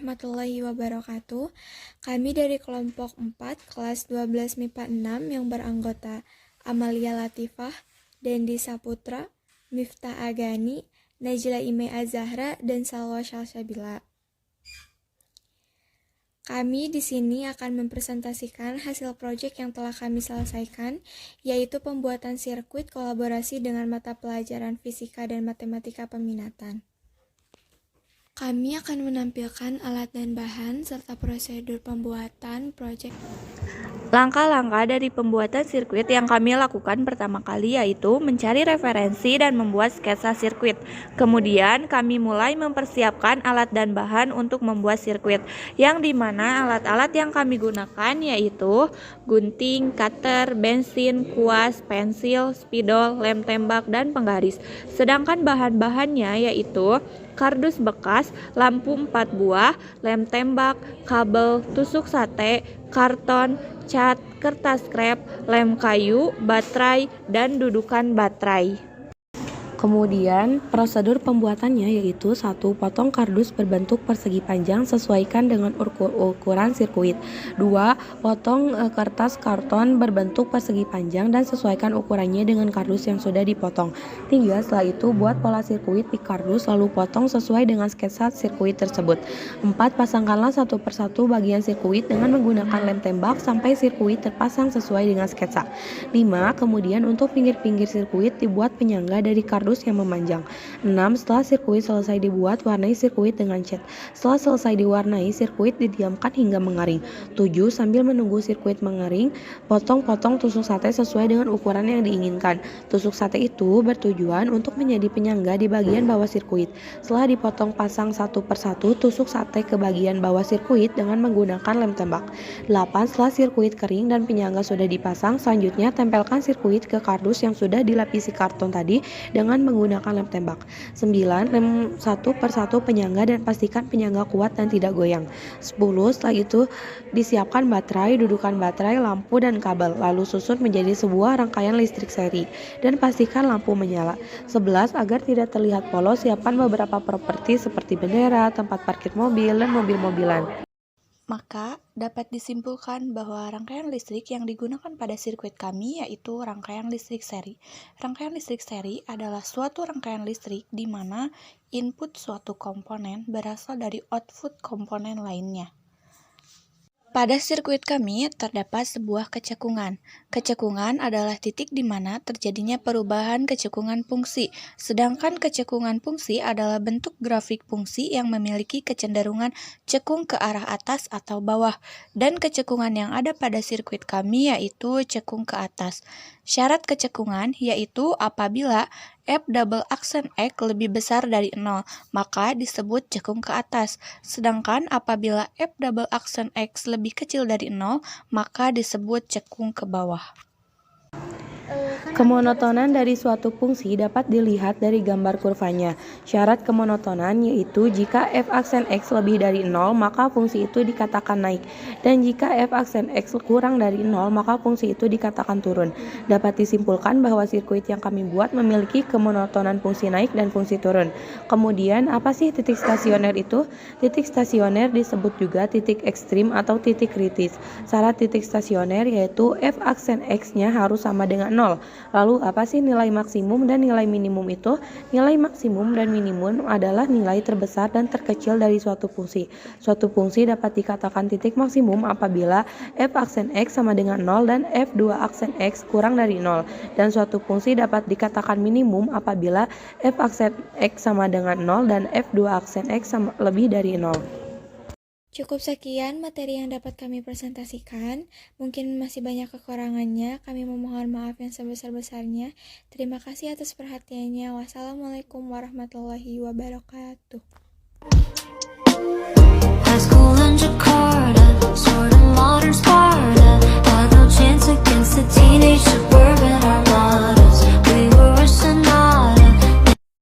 warahmatullahi wabarakatuh. Kami dari kelompok 4, kelas 12 MIPA 6 yang beranggota Amalia Latifah, Dendi Saputra, Miftah Agani, Najla Ime Azahra, dan Salwa Salsabila. Kami di sini akan mempresentasikan hasil proyek yang telah kami selesaikan, yaitu pembuatan sirkuit kolaborasi dengan mata pelajaran fisika dan matematika peminatan. Kami akan menampilkan alat dan bahan serta prosedur pembuatan proyek. Langkah-langkah dari pembuatan sirkuit yang kami lakukan pertama kali yaitu mencari referensi dan membuat sketsa sirkuit. Kemudian kami mulai mempersiapkan alat dan bahan untuk membuat sirkuit, yang dimana alat-alat yang kami gunakan yaitu gunting, cutter, bensin, kuas, pensil, spidol, lem tembak, dan penggaris. Sedangkan bahan-bahannya yaitu kardus bekas, lampu 4 buah, lem tembak, kabel, tusuk sate, karton, cat, kertas krep, lem kayu, baterai, dan dudukan baterai. Kemudian, prosedur pembuatannya yaitu 1. Potong kardus berbentuk persegi panjang sesuaikan dengan ukuran sirkuit. 2. Potong kertas karton berbentuk persegi panjang dan sesuaikan ukurannya dengan kardus yang sudah dipotong. 3. Setelah itu, buat pola sirkuit di kardus lalu potong sesuai dengan sketsa sirkuit tersebut. 4. Pasangkanlah satu persatu bagian sirkuit dengan menggunakan lem tembak sampai sirkuit terpasang sesuai dengan sketsa. 5. Kemudian untuk pinggir-pinggir sirkuit dibuat penyangga dari kardus yang memanjang. 6. Setelah sirkuit selesai dibuat, warnai sirkuit dengan cat. Setelah selesai diwarnai, sirkuit didiamkan hingga mengaring. 7. Sambil menunggu sirkuit mengering, potong-potong tusuk sate sesuai dengan ukuran yang diinginkan. Tusuk sate itu bertujuan untuk menjadi penyangga di bagian bawah sirkuit. Setelah dipotong pasang satu persatu tusuk sate ke bagian bawah sirkuit dengan menggunakan lem tembak. 8. Setelah sirkuit kering dan penyangga sudah dipasang, selanjutnya tempelkan sirkuit ke kardus yang sudah dilapisi karton tadi dengan menggunakan lem tembak. 9. Lem satu persatu penyangga dan pastikan penyangga kuat dan tidak goyang. 10. Setelah itu disiapkan baterai, dudukan baterai, lampu, dan kabel. Lalu susun menjadi sebuah rangkaian listrik seri dan pastikan lampu menyala. 11. Agar tidak terlihat polos, siapkan beberapa properti seperti bendera, tempat parkir mobil, dan mobil-mobilan. Maka, dapat disimpulkan bahwa rangkaian listrik yang digunakan pada sirkuit kami yaitu rangkaian listrik seri. Rangkaian listrik seri adalah suatu rangkaian listrik di mana input suatu komponen berasal dari output komponen lainnya. Pada sirkuit kami terdapat sebuah kecekungan. Kecekungan adalah titik di mana terjadinya perubahan kecekungan fungsi, sedangkan kecekungan fungsi adalah bentuk grafik fungsi yang memiliki kecenderungan cekung ke arah atas atau bawah, dan kecekungan yang ada pada sirkuit kami yaitu cekung ke atas. Syarat kecekungan yaitu apabila F double aksen X lebih besar dari 0, maka disebut cekung ke atas. Sedangkan apabila F double aksen X lebih kecil dari 0, maka disebut cekung ke bawah. Kemonotonan dari suatu fungsi dapat dilihat dari gambar kurvanya. Syarat kemonotonan yaitu jika f aksen X lebih dari 0, maka fungsi itu dikatakan naik. Dan jika f aksen X kurang dari 0, maka fungsi itu dikatakan turun. Dapat disimpulkan bahwa sirkuit yang kami buat memiliki kemonotonan fungsi naik dan fungsi turun. Kemudian, apa sih titik stasioner itu? Titik stasioner disebut juga titik ekstrim atau titik kritis. Syarat titik stasioner yaitu f aksen X-nya harus sama dengan 0. Lalu apa sih nilai maksimum dan nilai minimum itu? Nilai maksimum dan minimum adalah nilai terbesar dan terkecil dari suatu fungsi. Suatu fungsi dapat dikatakan titik maksimum apabila f aksen X sama dengan 0 dan f2 aksen X kurang dari 0. Dan suatu fungsi dapat dikatakan minimum apabila f aksen X sama dengan 0 dan f2 aksen X lebih dari 0. Cukup sekian materi yang dapat kami presentasikan. Mungkin masih banyak kekurangannya. Kami memohon maaf yang sebesar-besarnya. Terima kasih atas perhatiannya. Wassalamualaikum warahmatullahi wabarakatuh.